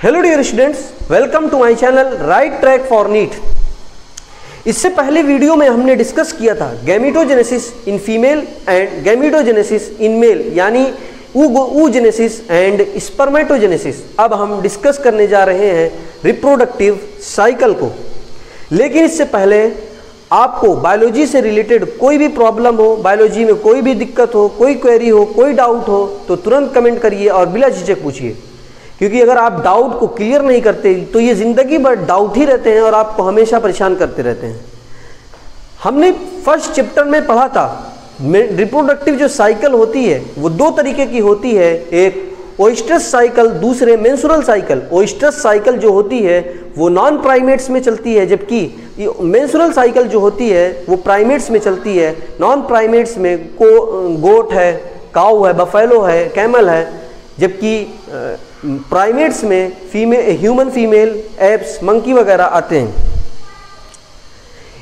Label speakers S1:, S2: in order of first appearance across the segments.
S1: Hello dear students, welcome to my channel right track for NEET. इससे पहले video में हमने डिस्कस किया था gametogenesis in female and gametogenesis in male, यानी oogenesis एंड स्पर्मेटोजेनेसिस। अब हम डिस्कस करने जा रहे हैं रिप्रोडक्टिव साइकिल को। लेकिन इससे पहले आपको बायोलॉजी से रिलेटेड कोई भी प्रॉब्लम हो, बायोलॉजी में कोई भी दिक्कत हो, कोई क्वेरी हो, कोई डाउट हो तो तुरंत कमेंट करिए और बिला झिझक पूछिए, क्योंकि अगर आप डाउट को क्लियर नहीं करते तो ये ज़िंदगी भर डाउट ही रहते हैं और आपको हमेशा परेशान करते रहते हैं। हमने फर्स्ट चैप्टर में पढ़ा था रिप्रोडक्टिव जो साइकिल होती है वो दो तरीके की होती है, एक ओइस्ट्रस साइकिल, दूसरे मेंस्ट्रुअल साइकिल। ओइस्ट्रस साइकिल जो होती है वो नॉन प्राइमेट्स में चलती है, जबकि मेंस्ट्रुअल साइकिल जो होती है वो प्राइमेट्स में चलती है। नॉन प्राइमेट्स में गोट है, काऊ है, बफेलो है, कैमल है, जबकि प्राइमेट्स में ह्यूमन फीमेल, एप्स, मंकी वगैरह आते हैं।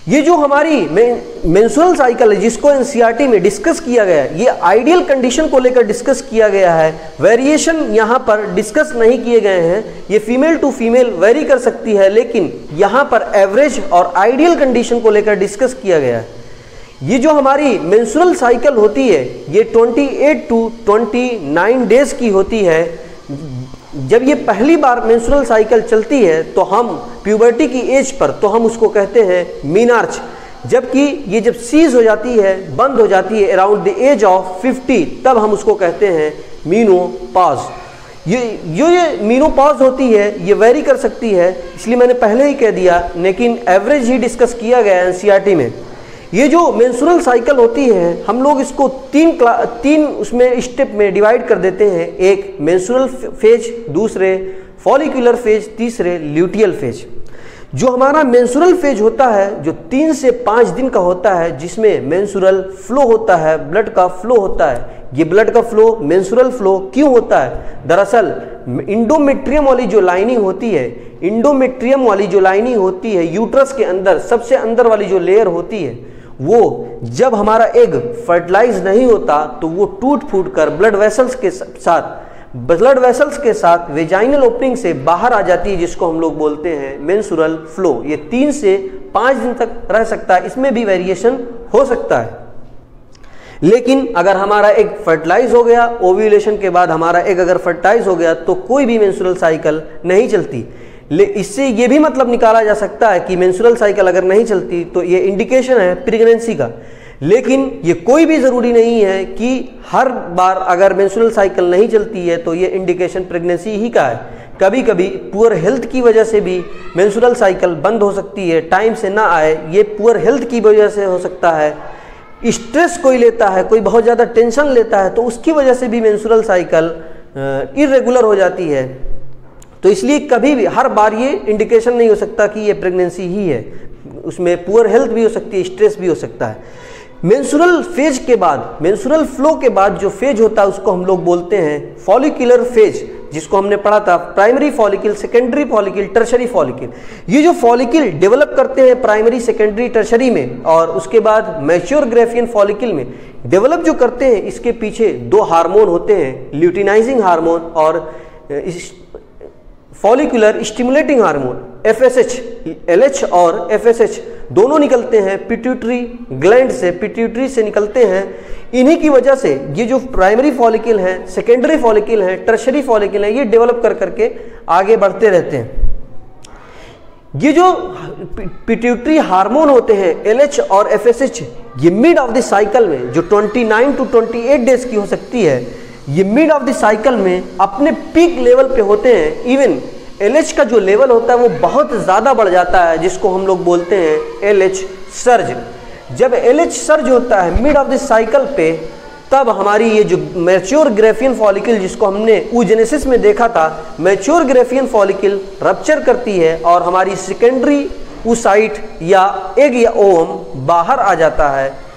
S1: ये जो हमारी मेंस्ट्रुअल साइकिल है जिसको एनसीईआरटी में डिस्कस किया गया है, ये आइडियल कंडीशन को लेकर डिस्कस किया गया है। वेरिएशन यहाँ पर डिस्कस नहीं किए गए हैं, ये फीमेल टू फीमेल वेरी कर सकती है, लेकिन यहाँ पर एवरेज और आइडियल कंडीशन को लेकर डिस्कस किया गया है। ये जो हमारी मेंस्ट्रुअल साइकिल होती है ये 28 टू 29 डेज की होती है। जब ये पहली बार मेंस्ट्रुअल साइकिल चलती है तो हम प्यूबर्टी की एज पर तो हम उसको कहते हैं मीनार्च, जबकि ये जब सीज हो जाती है, बंद हो जाती है अराउंड द एज ऑफ 50, तब हम उसको कहते हैं मीनोपॉज। ये मीनोपॉज होती है, ये वेरी कर सकती है, इसलिए मैंने पहले ही कह दिया, लेकिन एवरेज ही डिस्कस किया गया है एनसीईआरटी में। ये जो मेंस्ट्रुअल साइकिल होती है हम लोग इसको तीन उसमें स्टेप में डिवाइड कर देते हैं। एक मेंस्ट्रुअल फेज, दूसरे फॉलिकुलर फेज, तीसरे ल्यूटियल फेज। जो हमारा मेंस्ट्रुअल फेज होता है जो 3 से 5 दिन का होता है, जिसमें मेंस्ट्रुअल फ्लो होता है, ब्लड का फ्लो होता है। ये ब्लड का फ्लो, मेंस्ट्रुअल फ्लो क्यों होता है? दरअसल इंडोमेट्रियम वाली जो लाइनिंग होती है, इंडोमेट्रियम वाली जो लाइनिंग होती है यूट्रस के अंदर, सबसे अंदर वाली जो लेयर होती है, वो जब हमारा एग फर्टिलाइज नहीं होता तो वो टूट फूट कर ब्लड वेसल्स के साथ वेजाइनल ओपनिंग से बाहर आ जाती है, जिसको हम लोग बोलते हैं मेंस्ट्रुअल फ्लो। ये 3 से 5 दिन तक रह सकता है, इसमें भी वेरिएशन हो सकता है। लेकिन अगर हमारा एग फर्टिलाइज हो गया, ओव्यूलेशन के बाद हमारा एग अगर फर्टिलाइज हो गया तो कोई भी मेंस्ट्रुअल साइकिल नहीं चलती। इससे ये भी मतलब निकाला जा सकता है कि मेंस्ट्रुअल साइकिल अगर नहीं चलती तो ये इंडिकेशन है प्रेगनेंसी का। लेकिन ये कोई भी ज़रूरी नहीं है कि हर बार अगर मेंस्ट्रुअल साइकिल नहीं चलती है तो ये इंडिकेशन प्रेगनेंसी ही का है। कभी कभी पुअर हेल्थ की वजह से भी मेंस्ट्रुअल साइकिल बंद हो सकती है, टाइम से ना आए, ये पुअर हेल्थ की वजह से हो सकता है। स्ट्रेस कोई लेता है, कोई बहुत ज़्यादा टेंशन लेता है तो उसकी वजह से भी मेंस्ट्रुअल साइकिल इरेगुलर हो जाती है। तो इसलिए कभी भी हर बार ये इंडिकेशन नहीं हो सकता कि ये प्रेगनेंसी ही है, उसमें पुअर हेल्थ भी हो सकती है, स्ट्रेस भी हो सकता है। मेंस्ट्रुअल फेज के बाद, मेंस्ट्रुअल फ्लो के बाद जो फेज होता है उसको हम लोग बोलते हैं फॉलिकुलर फेज, जिसको हमने पढ़ा था primary follicle, secondary follicle, tertiary follicle. ये जो फॉलिकल डेवलप करते हैं प्राइमरी, सेकेंडरी, टर्शरी में और उसके बाद मैच्योर ग्रेफियन फॉलिकल में डेवलप जो करते हैं, इसके पीछे 2 हार्मोन होते हैं, ल्यूटिनाइजिंग हार्मोन और follicular stimulating hormone FSH, LH और FSH दोनों निकलते हैं पिट्यूटरी ग्लैंड से, पिट्यूटरी से निकलते हैं। इन्हीं की वजह से ये जो प्राइमरी फॉलिकल है, सेकेंडरी फॉलिकल है, टर्शरी फॉलिकल है, ये डेवलप कर करके आगे बढ़ते रहते हैं। ये जो पिट्यूटरी हार्मोन होते हैं LH और FSH, ये मिड ऑफ द साइकिल में जो 29 टू 28 डेज की हो सकती है, ये मिड ऑफ द साइकिल में अपने पीक लेवल पे होते हैं। इवन LH का जो लेवल होता है वो बहुत ज़्यादा बढ़ जाता है, जिसको हम लोग बोलते हैं LH सर्ज। जब LH सर्ज होता है मिड ऑफ द साइकिल पे, तब हमारी ये जो मैच्योर ग्रेफियन फॉलिकल जिसको हमने oogenesis में देखा था, मैच्योर ग्रेफियन फॉलिकल रप्चर करती है और हमारी सेकेंडरी oocyte या एग या ओवम बाहर आ जाता है।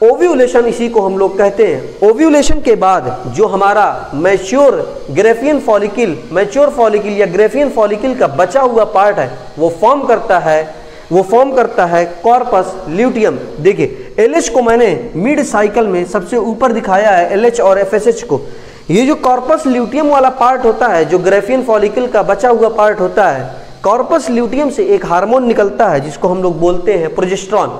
S1: ओव्यूलेशन इसी को हम लोग कहते हैं। ओव्यूलेशन के बाद जो हमारा mature Graafian follicle, mature follicle या ग्रेफियन फॉलिकल का बचा हुआ पार्ट है, वो फॉर्म करता है कॉर्पस ल्यूटियम। देखिए LH को मैंने मिड साइकिल में सबसे ऊपर दिखाया है, LH और FSH को। ये जो कॉर्पस ल्यूटियम वाला पार्ट होता है, जो ग्रेफियन फॉलिकल का बचा हुआ पार्ट होता है, कॉर्पस ल्यूटियम से एक हार्मोन निकलता है जिसको हम लोग बोलते हैं प्रोजेस्टेरॉन।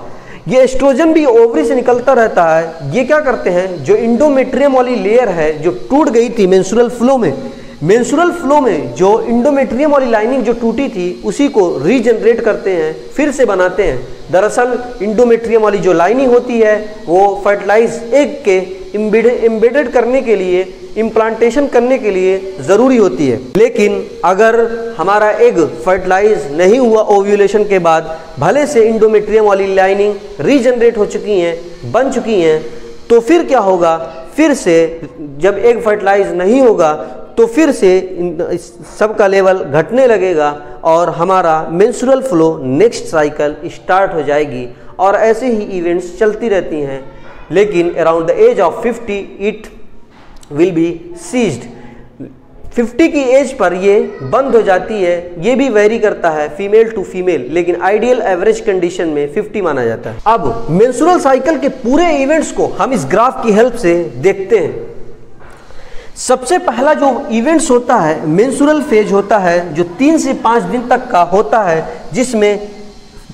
S1: ये एस्ट्रोजन भी ओवरी से निकलता रहता है। ये क्या करते हैं, जो इंडोमेट्रियम वाली लेयर है जो टूट गई थी मेंस्ट्रुअल फ्लो में, जो इंडोमेट्रियम वाली लाइनिंग जो टूटी थी उसी को रीजनरेट करते हैं, फिर से बनाते हैं। दरअसल इंडोमेट्रियम वाली जो लाइनिंग होती है वो फर्टिलाइज एग के एम्बेडेड करने के लिए, इम्प्लांटेशन करने के लिए ज़रूरी होती है। लेकिन अगर हमारा एग फर्टिलाइज नहीं हुआ ओव्यूलेशन के बाद, भले से इंडोमेट्रियम वाली लाइनिंग रीजनरेट हो चुकी हैं, बन चुकी हैं, तो फिर क्या होगा, फिर से जब एग फर्टिलाइज नहीं होगा तो फिर से सबका लेवल घटने लगेगा और हमारा menstrual flow next cycle start हो जाएगी और ऐसे ही इवेंट्स चलती रहती हैं। लेकिन around the age of 50 it will be ceased. 50 की एज पर ये बंद हो जाती है। ये भी वेरी करता है फीमेल टू फीमेल, लेकिन आइडियल एवरेज कंडीशन में 50 माना जाता है। अब मेंस्ट्रुअल साइकिल के पूरे इवेंट्स को हम इस ग्राफ की हेल्प से देखते हैं। सबसे पहला जो इवेंट्स होता है मेंस्ट्रुअल फेज होता है, जो 3 से 5 दिन तक का होता है, जिसमें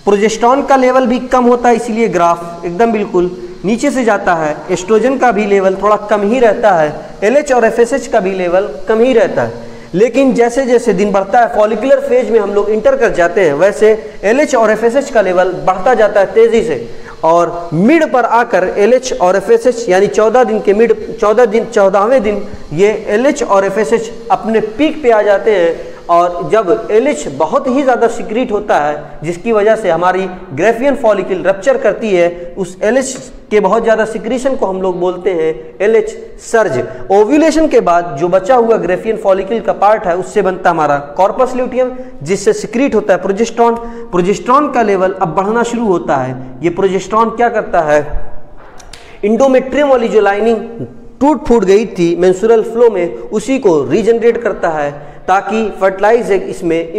S1: प्रोजेस्टेरॉन का लेवल भी कम होता है, इसीलिए ग्राफ एकदम बिल्कुल नीचे से जाता है। एस्ट्रोजन का भी लेवल थोड़ा कम ही रहता है, LH और FSH का भी लेवल कम ही रहता है। लेकिन जैसे जैसे दिन बढ़ता है, फॉलिकुलर फेज में हम लोग इंटर कर जाते हैं, वैसे LH और FSH का लेवल बढ़ता जाता है तेज़ी से, और मिड पर आकर LH और FSH यानी 14 दिन के मिड, 14वें दिन ये LH और FSH अपने पीक पे आ जाते हैं। और जब LH बहुत ही ज़्यादा सिक्रीट होता है, जिसकी वजह से हमारी ग्रेफियन फॉलिकल रप्चर करती है, उस LH के बहुत ज़्यादा सिक्रीशन को हम लोग बोलते हैं LH सर्ज। ओव्यूलेशन के बाद जो बचा हुआ ग्रेफियन फॉलिकल का पार्ट है, उससे बनता हमारा कॉर्पस ल्यूटियम, जिससे सिक्रीट होता है प्रोजेस्टेरॉन। प्रोजेस्टेरॉन का लेवल अब बढ़ना शुरू होता है। ये प्रोजेस्टेरॉन क्या करता है, इंडोमेट्रियम वाली जो लाइनिंग टूट फूट गई थी मेंस्ट्रुअल फ्लो में, उसी को रीजनरेट करता है ताकि फर्टिलाइज एग इसमें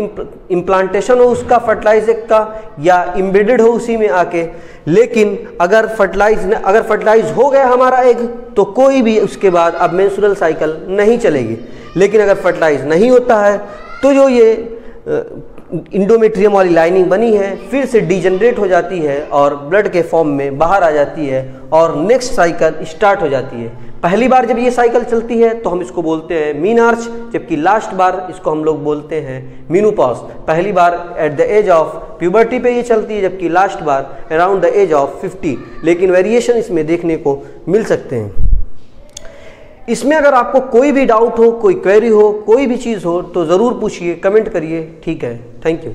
S1: इम्प्लांटेशन हो उसका, फर्टिलाइज एग का, या इम्बेडेड हो उसी में आके। लेकिन अगर फर्टिलाइज हो गया हमारा एग, तो कोई भी उसके बाद अब मेंस्ट्रुअल साइकिल नहीं चलेगी। लेकिन अगर फर्टिलाइज नहीं होता है तो जो ये इंडोमेट्रियम वाली लाइनिंग बनी है फिर से डिजनरेट हो जाती है और ब्लड के फॉर्म में बाहर आ जाती है और नेक्स्ट साइकिल स्टार्ट हो जाती है। पहली बार जब ये साइकिल चलती है तो हम इसको बोलते हैं मीनार्च, जबकि लास्ट बार इसको हम लोग बोलते हैं मीनोपॉज। पहली बार at the age of puberty पे ये चलती है, जबकि लास्ट बार अराउंड द एज ऑफ 50। लेकिन वेरिएशन इसमें देखने को मिल सकते हैं। इसमें अगर आपको कोई भी डाउट हो, कोई क्वेरी हो, कोई भी चीज़ हो, तो ज़रूर पूछिए, कमेंट करिए। ठीक है, थैंक यू।